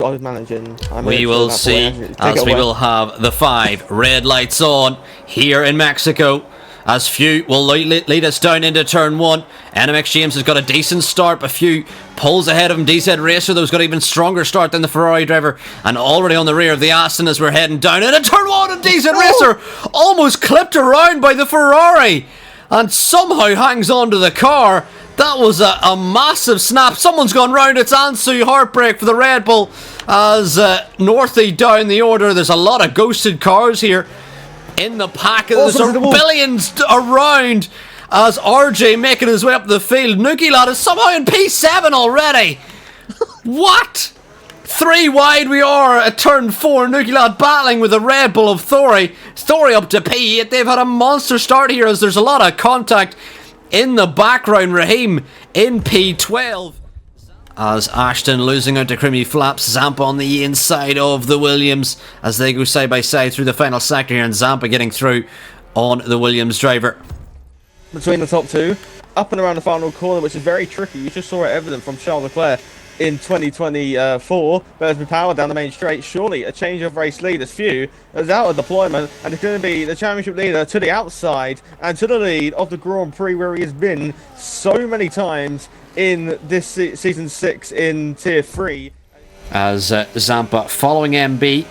I was managing. We will see as we will have the 5 red lights on here in Mexico. As Few will lead us down into turn 1. NMX James has got a decent start, but Few pulls ahead of him. DZ Racer, though, has got an even stronger start than the Ferrari driver, and already on the rear of the Aston as we're heading down into turn 1. And DZ Racer almost clipped around by the Ferrari and somehow hangs on to the car. That was a massive snap. Someone's gone round. It's Ansu. Heartbreak for the Red Bull as Northey down the order. There's a lot of ghosted cars here in the pack. There's billions around as RJ making his way up the field. Nuki Lad is somehow in P7 already. What? 3 wide we are at turn 4. Nuki Lad battling with the Red Bull of Thori. Thori up to P8. They've had a monster start here as there's a lot of contact in the background. Raheem in P12. As Ashton losing out to Creamy Flaps. Zampa on the inside of the Williams as they go side by side through the final sector here, and Zampa getting through on the Williams driver. Between the top 2, up and around the final corner, which is very tricky. You just saw it evident from Charles Leclerc in 2024, but as we power down the main straight, surely a change of race lead as Few is out of deployment, and it's going to be the championship leader to the outside and to the lead of the Grand Prix, where he has been so many times in this season 6 in tier 3. As Zampa following MB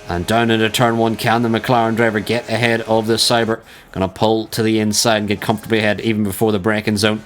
and down into turn 1, can the McLaren driver get ahead of the Cyber? Gonna pull to the inside and get comfortably ahead even before the braking zone.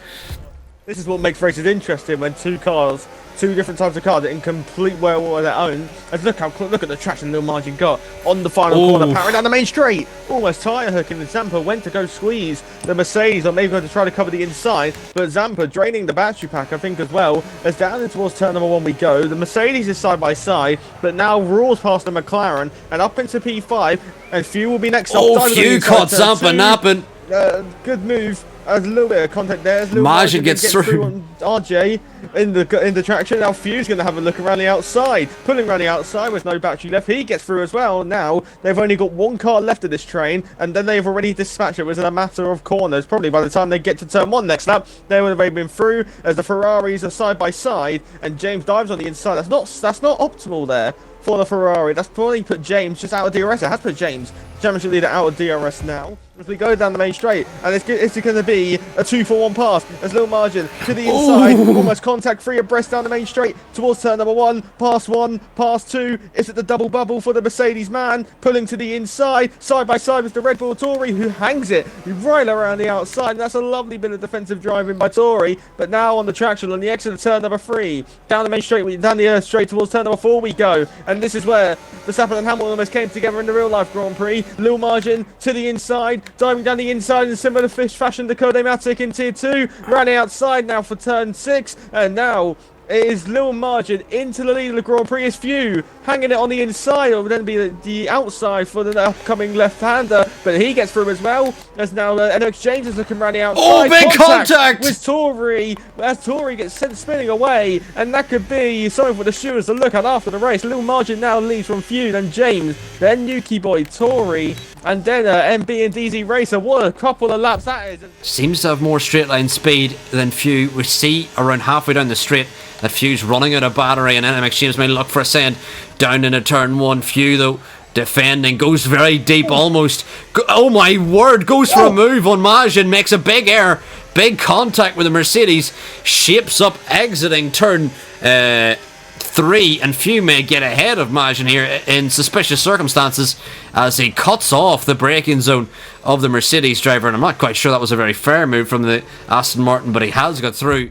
This is what makes races interesting, when 2 cars, 2 different types of cars, are in complete world of their own. And look at the traction Lil Margin got on the final corner, powering down the main straight, almost tyre hooking. And Zampa went to go squeeze the Mercedes, or maybe going to try to cover the inside, but Zampa draining the battery pack, I think, as well. As down towards turn number 1 we go. The Mercedes is side by side, but now roars past the McLaren and up into P5, and Few will be next up. Few caught Zampa napping. Good move. A little bit of contact there. Margin gets through on RJ in the traction. Now Few's going to have a look around the outside, pulling around the outside with no battery left. He gets through as well. Now they've only got 1 car left of this train, and then they've already dispatched it within a matter of corners. Probably by the time they get to turn 1 next lap, they would have been through, as the Ferraris are side by side, and James dives on the inside. That's not optimal there for the Ferrari. That's probably put James just out of DRS. It has put James, championship leader, out of DRS now. As we go down the main straight, and it's going to be a 2-for-1 pass as Lil Margin to the inside, almost contact free abreast down the main straight towards turn number 1, pass 2. Is it the double bubble for the Mercedes man? Pulling to the inside, side by side with the Red Bull Tory, who hangs it right around the outside. And that's a lovely bit of defensive driving by Tory. But now on the traction, on the exit of turn number 3, down the main straight, down the straight towards turn number 4 we go. And this is where Verstappen and Hamilton almost came together in the real life Grand Prix. Lil Margin to the inside, diving down the inside in similar fashion to Codematic in tier 2, running outside now for turn 6, and now it is Lil Margin into the lead of the Grand Prix. Is Few hanging it on the inside, or would then be the outside for the upcoming left-hander, but he gets through as well. As now NX James is looking around the outside. Big contact with Tory, as Tory gets sent spinning away, and that could be something for the stewards to look at after the race. Lil Margin now leads from Few, then James, then Yuki Boy, Tory, and then MB and DZ Racer. What a couple of laps that is. Seems to have more straight line speed than Few. We see around halfway down the straight that Few's running out of battery, and NMX James may look for a send down into turn 1. Few, though, defending, goes very deep, almost. Oh my word, goes for a move on Margin, makes a big error, big contact with the Mercedes, shapes up exiting turn 3, and Few may get ahead of Margin here in suspicious circumstances as he cuts off the braking zone of the Mercedes driver, and I'm not quite sure that was a very fair move from the Aston Martin, but he has got through.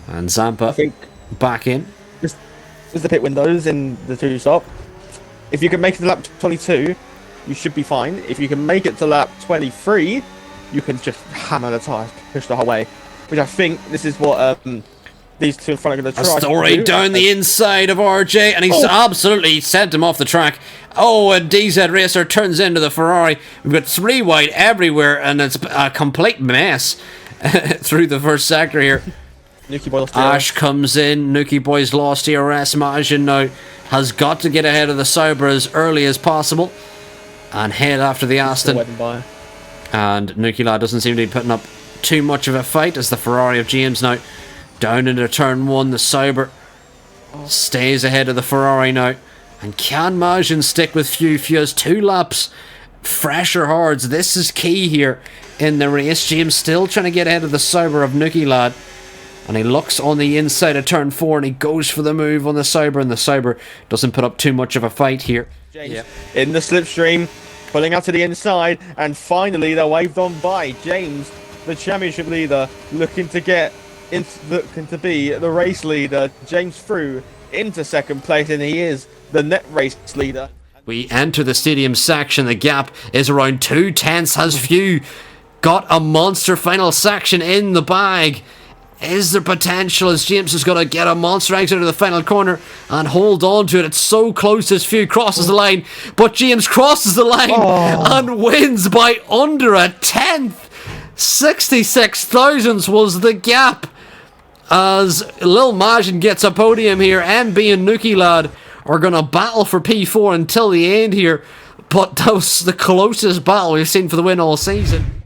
And Zampa, I think, back in. Just the pit windows in the 2 stop. If you can make it to lap 22, you should be fine. If you can make it to lap 23, you can just hammer the tyres, push the whole way. Which I think this is what these 2 in front are going to try. A story down the inside of RJ, and he's absolutely sent him off the track. And DZ Racer turns into the Ferrari. We've got 3 wide everywhere, and it's a complete mess through the first sector here. Nuki Boy lost Ash comes in. Nuki Boy's lost DRS. Margin now has got to get ahead of the Sauber as early as possible and head after the Aston. And Nuki Lad doesn't seem to be putting up too much of a fight as the Ferrari of James now down into turn 1. The Sauber stays ahead of the Ferrari now. And can Majin stick with Few? Few has 2 laps. Fresher hards. This is key here in the race. James still trying to get ahead of the Sauber of Nuki Lad. And he looks on the inside of turn 4 and he goes for the move on the Sauber. And the Sauber doesn't put up too much of a fight here. James in the slipstream, pulling out to the inside. And finally they're waved on by James, the championship leader, looking to be the race leader. James through into second place, and he is the net race leader. We enter the stadium section. The gap is around 2/10. Has Few got a monster final section in the bag? Is there potential as James is going to get a monster exit to the final corner and hold on to it? It's so close as Few crosses the line, but James crosses the line and wins by under a 10th. 66 thousandths was the gap as Lil Majin gets a podium here. MB and Nuki Lad are going to battle for P4 until the end here, but that was the closest battle we've seen for the win all season.